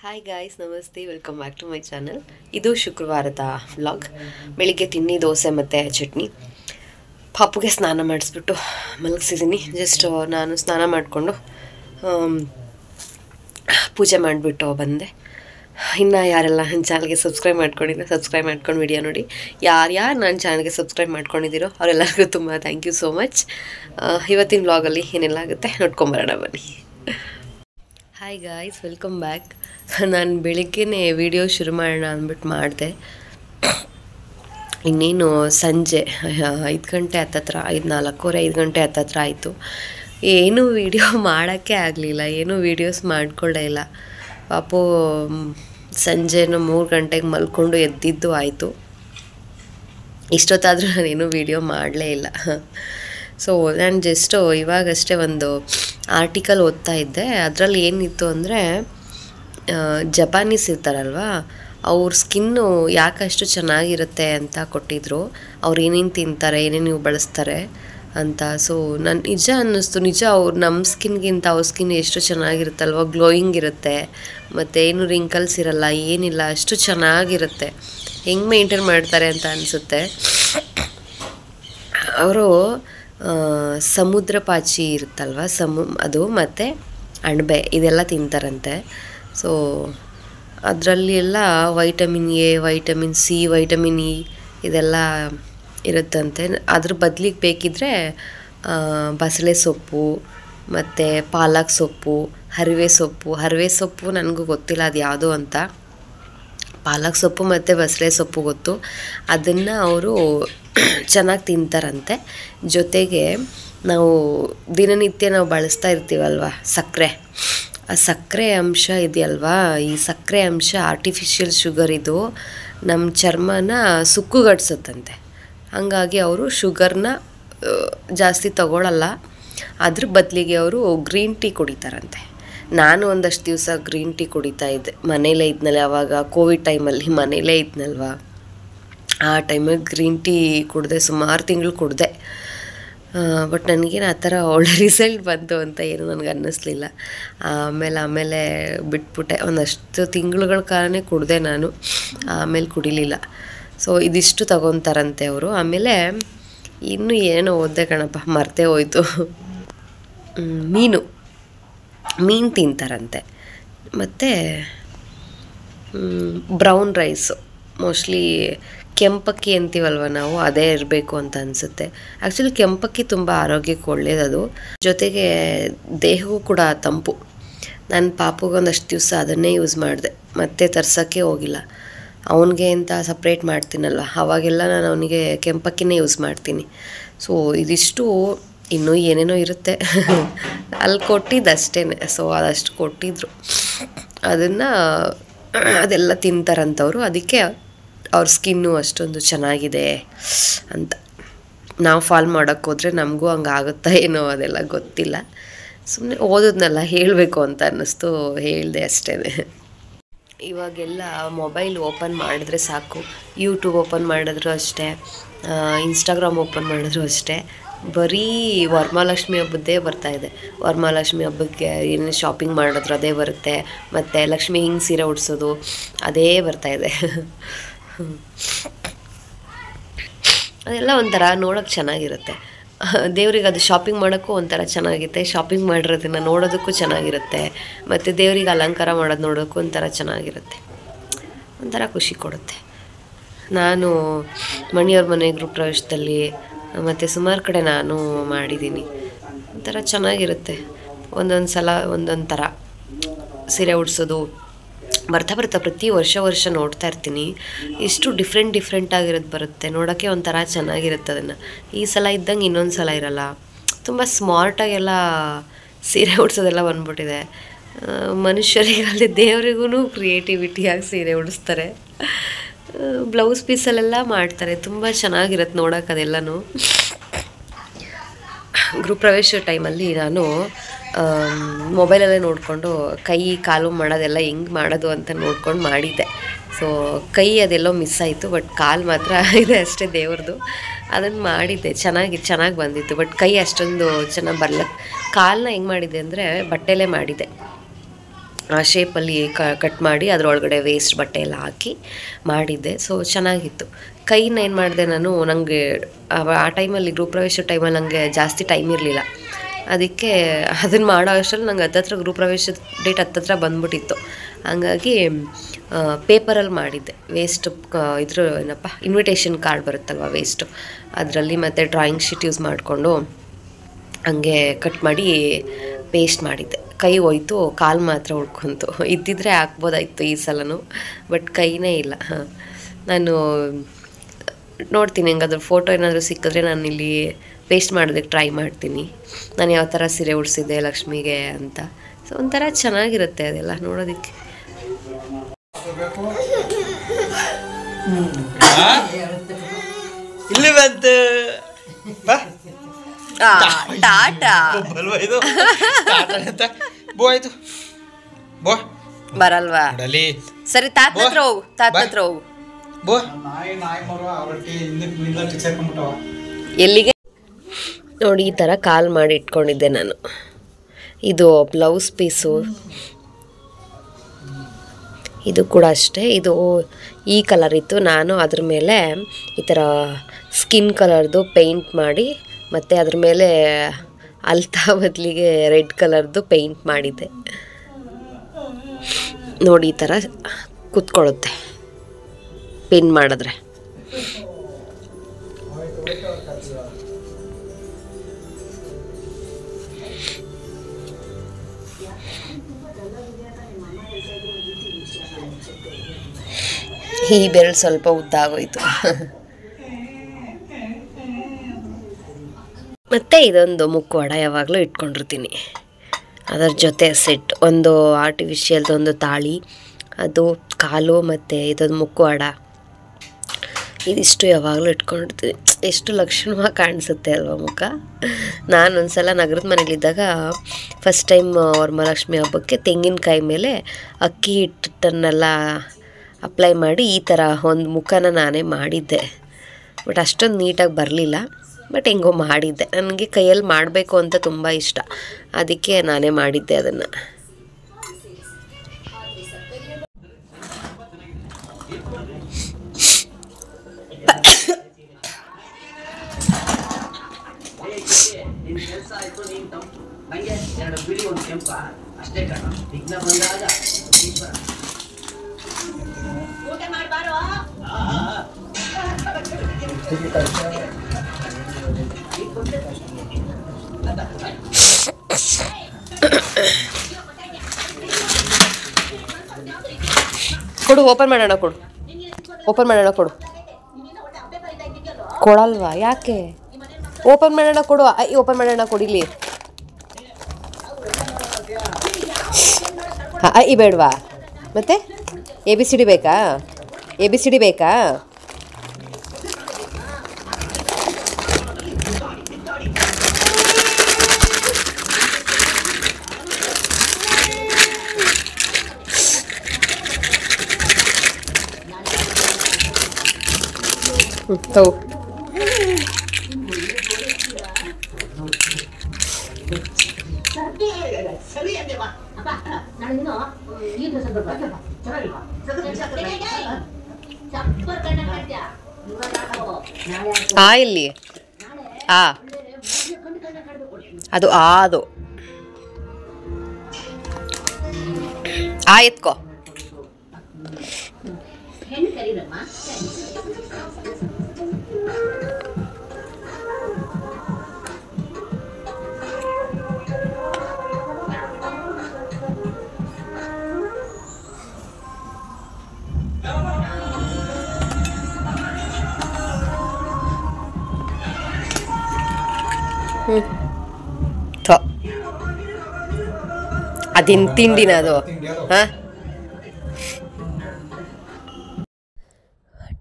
Hi guys, ನಮಸ್ತೆ. Welcome back to my channel. ಇದು ಶುಕ್ರವಾರದ ವ್ಲಾಗ್. ಬೆಳಿಗ್ಗೆ ತಿಂಡಿ ದೋಸೆ ಮತ್ತು ಚಟ್ನಿ. ಪಾಪುಗೆ ಸ್ನಾನ ಮಾಡಿಸ್ಬಿಟ್ಟು ಮಲಗಿಸಿದ್ದೀನಿ. ಜಸ್ಟ್ ನಾನು ಸ್ನಾನ ಮಾಡಿಕೊಂಡು ಪೂಜೆ ಮಾಡಿಬಿಟ್ಟು ಬಂದೆ. ಇನ್ನು ಯಾರೆಲ್ಲ ನನ್ನ ಚಾನಲ್ಗೆ ಸಬ್ಸ್ಕ್ರೈಬ್ ಮಾಡ್ಕೊಂಡು ವಿಡಿಯೋ ನೋಡಿ. ಯಾರು ನನ್ನ ಚಾನಲ್ಗೆ ಸಬ್ಸ್ಕ್ರೈಬ್ ಮಾಡ್ಕೊಂಡಿದ್ದೀರೋ ಅವರೆಲ್ಲರಿಗೂ ತುಂಬ ಥ್ಯಾಂಕ್ ಯು ಸೋ ಮಚ್. ಇವತ್ತಿನ ವ್ಲಾಗಲ್ಲಿ ಏನೆಲ್ಲ ಆಗುತ್ತೆ ನೋಡ್ಕೊಂಬರೋಣ ಬನ್ನಿ. Hi guys, welcome back. ನಾನು ಬೆಳಗ್ಗೆನೇ ವಿಡಿಯೋ ಶುರು ಮಾಡೋಣ ಅಂದ್ಬಿಟ್ಟು ಮಾಡಿದೆ. ಇನ್ನೇನು ಸಂಜೆ 5 ಗಂಟೆ ಹತ್ತತ್ರ, 4:45 ಗಂಟೆ ಹತ್ತತ್ರ ಆಯಿತು. ಏನೂ ವಿಡಿಯೋ ಮಾಡೋಕ್ಕೆ ಆಗಲಿಲ್ಲ, ಏನೂ ವೀಡಿಯೋಸ್ ಮಾಡ್ಕೊಳ್ಳೇ ಇಲ್ಲ. ಪಾಪು ಸಂಜೆನೂ 3 ಗಂಟೆಗೆ ಮಲ್ಕೊಂಡು ಎದ್ದಿದ್ದು ಆಯಿತು. ಇಷ್ಟೊತ್ತಾದರೂ ನಾನೇನು ವೀಡಿಯೋ ಮಾಡಲೇ ಇಲ್ಲ. ಸೊ ನಾನು ಜಸ್ಟು ಇವಾಗಷ್ಟೇ ಒಂದು ಆರ್ಟಿಕಲ್ ಓದ್ತಾ ಇದ್ದೆ. ಅದರಲ್ಲಿ ಏನಿತ್ತು ಅಂದರೆ, ಜಪಾನೀಸ್ ಇರ್ತಾರಲ್ವ, ಅವ್ರ ಸ್ಕಿನ್ನು ಯಾಕಷ್ಟು ಚೆನ್ನಾಗಿರುತ್ತೆ ಅಂತ ಕೊಟ್ಟಿದ್ರು. ಅವ್ರು ಏನೇನು ತಿಂತಾರೆ, ಏನೇನು ಬಳಸ್ತಾರೆ ಅಂತ. ಸೊ ನಾನು ನಿಜ ಅನ್ನಿಸ್ತು, ನಿಜ ಅವ್ರು ನಮ್ಮ ಸ್ಕಿನ್ಗಿಂತ ಅವ್ರ ಸ್ಕಿನ್ ಎಷ್ಟು ಚೆನ್ನಾಗಿರುತ್ತಲ್ವ, ಗ್ಲೋಯಿಂಗ್ ಇರುತ್ತೆ, ಮತ್ತು ಏನು ರಿಂಕಲ್ಸ್ ಇರಲ್ಲ, ಏನಿಲ್ಲ, ಅಷ್ಟು ಚೆನ್ನಾಗಿರುತ್ತೆ. ಹೆಂಗೆ ಮೇಂಟೈನ್ ಮಾಡ್ತಾರೆ ಅಂತ ಅನಿಸುತ್ತೆ. ಅವರು ಸಮುದ್ರ ಪಾಚಿ ಇರುತ್ತಲ್ವ, ಅದು ಮತ್ತು ಅಣಬೆ ಇದೆಲ್ಲ ತಿಂತಾರಂತೆ. ಸೊ ಅದರಲ್ಲಿ ಎಲ್ಲ vitamin A, vitamin C, vitamin E ಇದೆಲ್ಲ ಇರುತ್ತಂತೆ. ಅದ್ರ ಬದಲಿಗೆ ಬೇಕಿದ್ದರೆ ಬಸಳೆ ಸೊಪ್ಪು ಮತ್ತು ಪಾಲಕ್ ಸೊಪ್ಪು, ಹರಿವೆ ಸೊಪ್ಪು ನನಗೂ ಗೊತ್ತಿಲ್ಲ ಅದು ಯಾವುದು ಅಂತ. ಪಾಲಕ್ ಸೊಪ್ಪು ಮತ್ತು ಬಸಳೆ ಸೊಪ್ಪು ಗೊತ್ತು. ಅದನ್ನು ಅವರು ಚೆನ್ನಾಗಿ ತಿಂತಾರಂತೆ. ಜೊತೆಗೆ ನಾವು ದಿನನಿತ್ಯ ನಾವು ಬಳಸ್ತಾ ಇರ್ತೀವಲ್ವ ಸಕ್ಕರೆ, ಆ ಸಕ್ಕರೆ ಅಂಶ ಇದೆಯಲ್ವಾ, ಈ ಸಕ್ಕರೆ ಅಂಶ ಆರ್ಟಿಫಿಷಿಯಲ್ ಶುಗರ್, ಇದು ನಮ್ಮ ಚರ್ಮನ ಸುಕ್ಕುಗಡಿಸುತ್ತಂತೆ. ಹಾಗಾಗಿ ಅವರು ಶುಗರ್ನ ಜಾಸ್ತಿ ತಗೊಳ್ಳಲ್ಲ. ಅದ್ರ ಬದಲಿಗೆ ಅವರು ಗ್ರೀನ್ ಟೀ ಕುಡಿತಾರಂತೆ. ನಾನು ಒಂದಷ್ಟು ದಿವಸ ಗ್ರೀನ್ ಟೀ ಕುಡಿತಾ ಇದ್ದೆ, ಮನೇಲೇ ಇದ್ನಲ್ಲ. ಆವಾಗ ಕೋವಿಡ್ ಟೈಮಲ್ಲಿ ಮನೇಲೇ ಇದ್ನಲ್ವ, ಆ ಟೈಮಲ್ಲಿ ಗ್ರೀನ್ ಟೀ ಕುಡಿದೆ, ಸುಮಾರು ತಿಂಗಳು ಕುಡಿದೆ. ಬಟ್ ನನಗೇನು ಆ ಥರ ಒಳ್ಳೆ ರಿಸಲ್ಟ್ ಬಂತು ಅಂತ ಏನು ನನಗೆ ಅನ್ನಿಸ್ಲಿಲ್ಲ. ಆಮೇಲೆ ಬಿಟ್ಬಿಟ್ಟೆ. ಒಂದಷ್ಟು ತಿಂಗಳುಗಳ ಕಾಲನೇ ಕುಡಿದೆ ನಾನು, ಆಮೇಲೆ ಕುಡಿಲಿಲ್ಲ. ಸೊ ಇದಿಷ್ಟು ತಗೊತಾರಂತೆ ಅವರು. ಆಮೇಲೆ ಇನ್ನೂ ಏನೋ ಓದಿದೆ ಕಣಪ್ಪ, ಮರ್ತೇ ಹೋಯ್ತು. ಮೀನು ತಿಂತಾರಂತೆ. ಮತ್ತು ಬ್ರೌನ್ ರೈಸು, ಮೋಸ್ಟ್ಲಿ ಕೆಂಪಕ್ಕಿ ಅಂತೀವಲ್ವ ನಾವು, ಅದೇ ಇರಬೇಕು ಅಂತ ಅನಿಸುತ್ತೆ. ಆ್ಯಕ್ಚುಲಿ ಕೆಂಪಕ್ಕಿ ತುಂಬ ಆರೋಗ್ಯಕ್ಕೆ ಒಳ್ಳೆಯದದು, ಜೊತೆಗೆ ದೇಹಕ್ಕೂ ಕೂಡ ತಂಪು. ನನ್ನ ಪಾಪುಗೆ ಒಂದಷ್ಟು ದಿವಸ ಅದನ್ನೇ ಯೂಸ್ ಮಾಡಿದೆ, ಮತ್ತೆ ತರ್ಸೋಕ್ಕೆ ಹೋಗಿಲ್ಲ. ಅವನಿಗೆ ಅಂತ ಸಪ್ರೇಟ್ ಮಾಡ್ತೀನಲ್ವ, ಆವಾಗೆಲ್ಲ ನಾನು ಅವನಿಗೆ ಕೆಂಪಕ್ಕಿನೇ ಯೂಸ್ ಮಾಡ್ತೀನಿ. ಸೊ ಇದಿಷ್ಟು ಇನ್ನೂ ಏನೇನೋ ಇರುತ್ತೆ ಅಲ್ಲಿ ಕೊಟ್ಟಿದ್ದು ಅಷ್ಟೇ. ಸೊ ಅದಷ್ಟು ಕೊಟ್ಟಿದ್ರು, ಅದೆಲ್ಲ ತಿಂತಾರಂತವರು. ಅದಕ್ಕೆ ಅವ್ರ ಸ್ಕಿನ್ನು ಅಷ್ಟೊಂದು ಚೆನ್ನಾಗಿದೆ ಅಂತ. ನಾವು ಫಾಲ್ ಮಾಡೋಕ್ಕೆ ಹೋದರೆ ನಮಗೂ ಹಂಗೆ ಆಗುತ್ತಾ ಏನೋ, ಅದೆಲ್ಲ ಗೊತ್ತಿಲ್ಲ. ಸುಮ್ಮನೆ ಓದೋದ್ನೆಲ್ಲ ಹೇಳಬೇಕು ಅಂತ ಅನ್ನಿಸ್ತು, ಹೇಳಿದೆ ಅಷ್ಟೇ. ಇವಾಗೆಲ್ಲ ಮೊಬೈಲ್ ಓಪನ್ ಮಾಡಿದ್ರೆ ಸಾಕು, ಯೂಟ್ಯೂಬ್ ಓಪನ್ ಮಾಡಿದ್ರು ಅಷ್ಟೇ, ಇನ್ಸ್ಟಾಗ್ರಾಮ್ ಓಪನ್ ಮಾಡಿದ್ರು ಅಷ್ಟೇ, ಬರೀ ವರಮಹಾಲಕ್ಷ್ಮಿ ಹಬ್ಬದ್ದೇ ಬರ್ತಾಯಿದೆ. ವರಮಹಾಲಕ್ಷ್ಮಿ ಹಬ್ಬಕ್ಕೆ ಏನು ಶಾಪಿಂಗ್ ಮಾಡಿದ್ರು ಅದೇ ಬರುತ್ತೆ, ಮತ್ತು ಲಕ್ಷ್ಮಿ ಹಿಂಗೆ ಸೀರೆ ಉಡ್ಸೋದು ಅದೇ ಬರ್ತಾಯಿದೆ. ಅದೆಲ್ಲ ಒಂಥರ ನೋಡೋಕ್ಕೆ ಚೆನ್ನಾಗಿರುತ್ತೆ. ದೇವ್ರಿಗೆ ಅದು ಶಾಪಿಂಗ್ ಮಾಡೋಕ್ಕೂ ಒಂಥರ ಚೆನ್ನಾಗಿರುತ್ತೆ, ಶಾಪಿಂಗ್ ಮಾಡಿರೋದನ್ನು ನೋಡೋದಕ್ಕೂ ಚೆನ್ನಾಗಿರುತ್ತೆ, ಮತ್ತು ದೇವ್ರಿಗೆ ಅಲಂಕಾರ ಮಾಡೋದು ನೋಡೋಕ್ಕೂ ಒಂಥರ ಚೆನ್ನಾಗಿರುತ್ತೆ, ಒಂಥರ ಖುಷಿ ಕೊಡುತ್ತೆ. ನಾನು ಮಣಿಯವ್ರ ಮನೆ ಗೃಹ ಪ್ರವೇಶದಲ್ಲಿ ಮತ್ತು ಸುಮಾರು ಕಡೆ ನಾನು ಮಾಡಿದ್ದೀನಿ. ಒಂಥರ ಚೆನ್ನಾಗಿರುತ್ತೆ. ಒಂದೊಂದು ಸಲ ಒಂದೊಂದು ಥರ ಸೀರೆ ಉಡ್ಸೋದು ಬರ್ತಾ ಪ್ರತಿ ವರ್ಷ ನೋಡ್ತಾ ಇರ್ತೀನಿ. ಎಷ್ಟು ಡಿಫ್ರೆಂಟ್ ಆಗಿರೋದು ಬರುತ್ತೆ ನೋಡೋಕ್ಕೆ, ಒಂಥರ ಚೆನ್ನಾಗಿರುತ್ತೆ. ಅದನ್ನು ಈ ಸಲ ಇದ್ದಂಗೆ ಇನ್ನೊಂದು ಸಲ ಇರಲ್ಲ. ತುಂಬ ಸ್ಮಾರ್ಟಾಗೆಲ್ಲ ಸೀರೆ ಉಡ್ಸೋದೆಲ್ಲ ಬಂದ್ಬಿಟ್ಟಿದೆ. ಮನುಷ್ಯರಿಗಲ್ಲಿ ದೇವರಿಗೂ ಕ್ರಿಯೇಟಿವಿಟಿಯಾಗಿ ಸೀರೆ ಉಡಿಸ್ತಾರೆ. ಬ್ಲೌಸ್ ಪೀಸಲ್ಲೆಲ್ಲ ಮಾಡ್ತಾರೆ, ತುಂಬ ಚೆನ್ನಾಗಿರುತ್ತೆ ನೋಡೋಕೆ ಅದೆಲ್ಲನೂ. ಗೃಹ ಪ್ರವೇಶ ಟೈಮಲ್ಲಿ ನಾನು ಮೊಬೈಲಲ್ಲೇ ನೋಡಿಕೊಂಡು ಕೈ ಕಾಲು ಮಾಡೋದೆಲ್ಲ ಹೆಂಗೆ ಮಾಡೋದು ಅಂತ ನೋಡ್ಕೊಂಡು ಮಾಡಿದ್ದೆ. ಸೊ ಕೈ ಅದೆಲ್ಲೋ ಮಿಸ್ ಆಯಿತು, ಬಟ್ ಕಾಲು ಮಾತ್ರ ಇದೆ ಅಷ್ಟೇ ದೇವ್ರದ್ದು. ಅದನ್ನು ಮಾಡಿದ್ದೆ, ಚೆನ್ನಾಗಿ ಬಂದಿತ್ತು. ಬಟ್ ಕೈ ಅಷ್ಟೊಂದು ಚೆನ್ನಾಗಿ ಕಾಲನ್ನ ಹೆಂಗೆ ಮಾಡಿದ್ದೆ ಅಂದರೆ ಬಟ್ಟೆಲೇ ಮಾಡಿದ್ದೆ. ಆ ಶೇಪಲ್ಲಿ ಕಟ್ ಮಾಡಿ ಅದರೊಳಗಡೆ ವೇಸ್ಟ್ ಬಟ್ಟೆ ಎಲ್ಲ ಹಾಕಿ ಮಾಡಿದ್ದೆ. ಸೊ ಚೆನ್ನಾಗಿತ್ತು. ಕೈನ ಏನು ಮಾಡಿದೆ ನಾನು, ನನಗೆ ಆ ಟೈಮಲ್ಲಿ ಗೃಹಪ್ರವೇಶ ಟೈಮಲ್ಲಿ ನನಗೆ ಜಾಸ್ತಿ ಟೈಮ್ ಇರಲಿಲ್ಲ. ಅದಕ್ಕೆ ಅದನ್ನು ಮಾಡೋ ಅಷ್ಟರಲ್ಲಿ ನಂಗೆ ಹತ್ತತ್ರ ಗೃಹಪ್ರವೇಶದ ಡೇಟ್ ಹತ್ತತ್ರ ಬಂದ್ಬಿಟ್ಟಿತ್ತು. ಹಂಗಾಗಿ ಪೇಪರಲ್ಲಿ ಮಾಡಿದ್ದೆ. ವೇಸ್ಟ್ ಏನಪ್ಪ ಇನ್ವಿಟೇಷನ್ ಕಾರ್ಡ್ ಬರುತ್ತಲ್ವ ವೇಸ್ಟು, ಅದರಲ್ಲಿ ಮತ್ತು ಡ್ರಾಯಿಂಗ್ ಶೀಟ್ ಯೂಸ್ ಮಾಡಿಕೊಂಡು ಹಂಗೆ ಕಟ್ ಮಾಡಿ ಪೇಸ್ಟ್ ಮಾಡಿದ್ದೆ. ಕೈ ಹೋಯ್ತು, ಕಾಲು ಮಾತ್ರ ಉಳ್ಕೊಂತು. ಇದ್ದಿದ್ರೆ ಹಾಕ್ಬೋದಾಯಿತು ಈ ಸಲನೂ, ಬಟ್ ಕೈನೇ ಇಲ್ಲ. ನಾನು ನೋಡ್ತೀನಿ, ಹೆಂಗಾದ್ರೂ ಫೋಟೋ ಏನಾದರೂ ಸಿಕ್ಕಿದ್ರೆ ನಾನು ಇಲ್ಲಿ ಪೇಸ್ಟ್ ಮಾಡೋದಕ್ಕೆ ಟ್ರೈ ಮಾಡ್ತೀನಿ, ನಾನು ಯಾವ ಥರ ಸೀರೆ ಉಡಿಸಿದ್ದೆ ಲಕ್ಷ್ಮಿಗೆ ಅಂತ. ಸೊ ಒಂಥರ ಚೆನ್ನಾಗಿರುತ್ತೆ ಅದೆಲ್ಲ ನೋಡೋದಕ್ಕೆ. ಇಲ್ಲಿ ಬಂತು ಟಾಟಾ ಆಯ್ತು ಬರಲ್ವಾ? ಸರಿ, ತಾತ ಹತ್ರ ಹೋಗು, ತಾತ ಹತ್ರ ಹೋಗು. ಎಲ್ಲಿಗೆ ನೋಡಿ, ಈ ಥರ ಕಾಲ್ ಮಾಡಿ ಇಟ್ಕೊಂಡಿದ್ದೆ ನಾನು. ಇದು ಬ್ಲೌಸ್ ಪೀಸು, ಇದು ಕೂಡ ಅಷ್ಟೇ. ಇದು ಈ ಕಲರ್ ಇತ್ತು, ನಾನು ಅದ್ರ ಮೇಲೆ ಈ ಥರ ಸ್ಕಿನ್ ಕಲರ್ದು ಪೇಂಟ್ ಮಾಡಿ ಮತ್ತು ಅದ್ರ ಮೇಲೆ ಅಲ್ತಾ ಬದಲಿಗೆ ರೆಡ್ ಕಲರ್ದು ಪೇಂಟ್ ಮಾಡಿದ್ದೆ. ನೋಡಿ, ಈ ಥರ ಕೂತ್ಕೊಳ್ಳುತ್ತೆ ಪಿನ್ ಮಾಡಿದ್ರೆ. ಈ ಬೆರಳು ಸ್ವಲ್ಪ ಉದ್ದ ಆಗೋಯ್ತು. ಮತ್ತು ಇದೊಂದು ಮುಖವಾಡ ಯಾವಾಗಲೂ ಇಟ್ಕೊಂಡಿರ್ತೀನಿ. ಅದರ ಜೊತೆ ಸೆಟ್ ಒಂದು ಆರ್ಟಿಫಿಷಿಯಲ್ದೊಂದು ತಾಳಿ, ಅದು ಕಾಲು ಮತ್ತು ಇದೊಂದು ಮುಖವಾಡ, ಇದಿಷ್ಟು ಯಾವಾಗಲೂ ಇಟ್ಕೊಂಡಿರ್ತೀನಿ. ಎಷ್ಟು ಲಕ್ಷಣವಾಗಿ ಕಾಣಿಸುತ್ತೆ ಅಲ್ವಾ ಮುಖ. ನಾನು ಒಂದು ಸಲ ನಗರದ ಮನೇಲಿದ್ದಾಗ ಫಸ್ಟ್ ಟೈಮ್ ವರಮಹಾಲಕ್ಷ್ಮಿ ಹಬ್ಬಕ್ಕೆ ತೆಂಗಿನಕಾಯಿ ಮೇಲೆ ಅಕ್ಕಿ ಹಿಟ್ಟನ್ನೆಲ್ಲ ಅಪ್ಲೈ ಮಾಡಿ ಈ ಥರ ಒಂದು ಮುಖನ ನಾನೇ ಮಾಡಿದ್ದೆ. ಬಟ್ ಅಷ್ಟೊಂದು ನೀಟಾಗಿ ಬರಲಿಲ್ಲ, ಬಟ್ ಹೆಂಗೋ ಮಾಡಿದ್ದೆ. ನನಗೆ ಕೈಯಲ್ಲಿ ಮಾಡಬೇಕು ಅಂತ ತುಂಬ ಇಷ್ಟ, ಅದಕ್ಕೆ ನಾನೇ ಮಾಡಿದ್ದೆ ಅದನ್ನು. ಕೊಡು, ಓಪನ್ ಮಾಡೋಣ, ಕೊಡು, ಓಪನ್ ಮಾಡೋಣ, ಕೊಡು. ಕೊಡಲ್ವಾ? ಯಾಕೆ? ಓಪನ್ ಮಾಡೋಣ, ಕೊಡು. ಓಪನ್ ಮಾಡೋಣ, ಕೊಡಿಲಿ. ಈ ಬೇಡವಾ? ಮತ್ತೆ ABCD ಬೇಕಾ? ABCD ಬೇಕಾ? ತಗೋ. ಇಲ್ಲಿ ಅದು ಅದು ಎತ್ಕೋ. ಅದಿನ್ ತಿಂಡಿನ ಅದು. ಹಾಂ,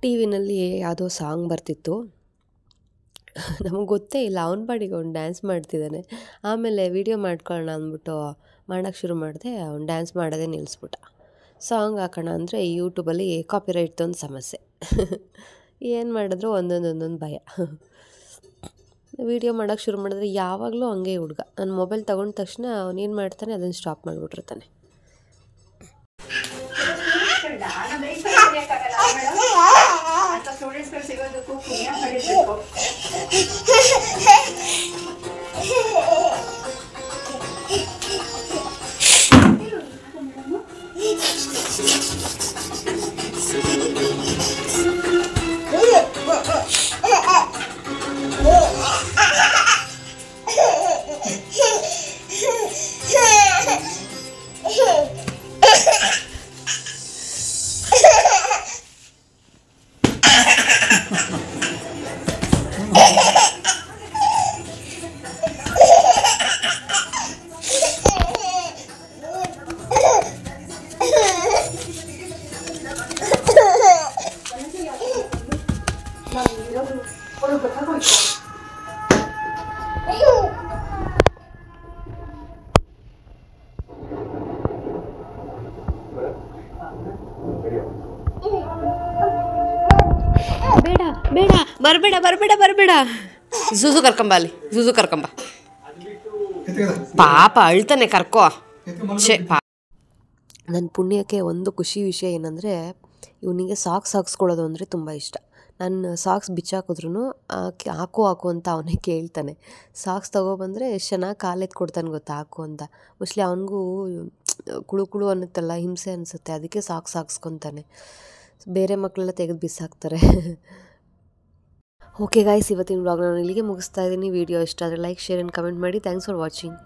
ಟಿ ವಿನಲ್ಲಿ ಯಾವುದೋ ಸಾಂಗ್ ಬರ್ತಿತ್ತು, ನಮಗೆ ಗೊತ್ತೇ ಇಲ್ಲ, ಅವನ ಪಾಡಿಗೆ ಅವ್ನು ಡ್ಯಾನ್ಸ್ ಮಾಡ್ತಿದ್ದಾನೆ. ಆಮೇಲೆ ವೀಡಿಯೋ ಮಾಡ್ಕೊಳ್ಳೋಣ ಅಂದ್ಬಿಟ್ಟು ಮಾಡೋಕ್ಕೆ ಶುರು ಮಾಡಿದೆ, ಅವ್ನು ಡ್ಯಾನ್ಸ್ ಮಾಡೋದೇ ನಿಲ್ಲಿಸ್ಬಿಟ್ಟ. ಸಾಂಗ್ ಹಾಕೋಣ ಅಂದರೆ ಯೂಟ್ಯೂಬಲ್ಲಿ ಕಾಪಿರೈಟ್ದೊಂದು ಸಮಸ್ಯೆ. ಏನು ಮಾಡಿದ್ರು ಒಂದೊಂದು ಭಯ. ವೀಡಿಯೋ ಮಾಡೋಕ್ಕೆ ಶುರು ಮಾಡಿದ್ರೆ ಯಾವಾಗಲೂ ಹಂಗೆ ಹುಡುಗ, ನನ್ನ ಮೊಬೈಲ್ ತೊಗೊಂಡ ತಕ್ಷಣ ಅವನೇನು ಮಾಡ್ತಾನೆ ಅದನ್ನು ಸ್ಟಾಪ್ ಮಾಡಿಬಿಟ್ಟಿರ್ತಾನೆ. ಬೇಡ ಬೇಡ ಬರಬೇಡ ಬರಬೇಡ ಬರಬೇಡ. ಝೂಝು ಕರ್ಕೊಂಬ, ಅಲ್ಲಿ ಝೂಝು ಕರ್ಕೊಂಬ. ಪಾಪ ಅಳ್ತಾನೆ, ಕರ್ಕೋ. ಛೇ ಪಾ. ನನ್ನ ಪುಣ್ಯಕ್ಕೆ ಒಂದು ಖುಷಿ ವಿಷಯ ಏನಂದರೆ, ಇವನಿಗೆ ಸಾಕ್ಸ್ ಹಾಕ್ಸ್ಕೊಳ್ಳೋದು ಅಂದರೆ ತುಂಬ ಇಷ್ಟ. ನಾನು ಸಾಕ್ಸ್ ಬಿಚ್ಚಾಕಿದ್ರೂ ಹಾಕು ಹಾಕು ಅಂತ ಅವನೇ ಕೇಳ್ತಾನೆ. ಸಾಕ್ಸ್ ತೊಗೊಬಂದರೆ ಎಷ್ಟು ಚೆನ್ನಾಗಿ ಕಾಲೆತ್ತು ಕೊಡ್ತಾನೆ ಗೊತ್ತಾ, ಹಾಕು ಅಂತ. ಮೋಸ್ಟ್ಲಿ ಅವನಿಗೂ ಕುಳು ಕುಳು ಅನ್ನುತ್ತಲ್ಲ, ಹಿಂಸೆ ಅನಿಸುತ್ತೆ, ಅದಕ್ಕೆ ಸಾಕ್ಸ್ ಹಾಕ್ಸ್ಕೊತಾನೆ. ಬೇರೆ ಮಕ್ಕಳೆಲ್ಲ ತೆಗೆದು ಬಿಸಾಕ್ತಾರೆ. ಓಕೆ ಗಾಯ್ಸ್, ಇವತ್ತಿನ ವ್ಲಾಗ್ನ ನಾನು ಇಲ್ಲಿಗೆ ಮುಗಿಸ್ತಾ ಇದ್ದೀನಿ. ವಿಡಿಯೋ ಇಷ್ಟ ಆದರೆ ಲೈಕ್, ಶೇರ್ ಆ್ಯಂಡ್ ಕಮೆಂಟ್ ಮಾಡಿ. Thanks for watching.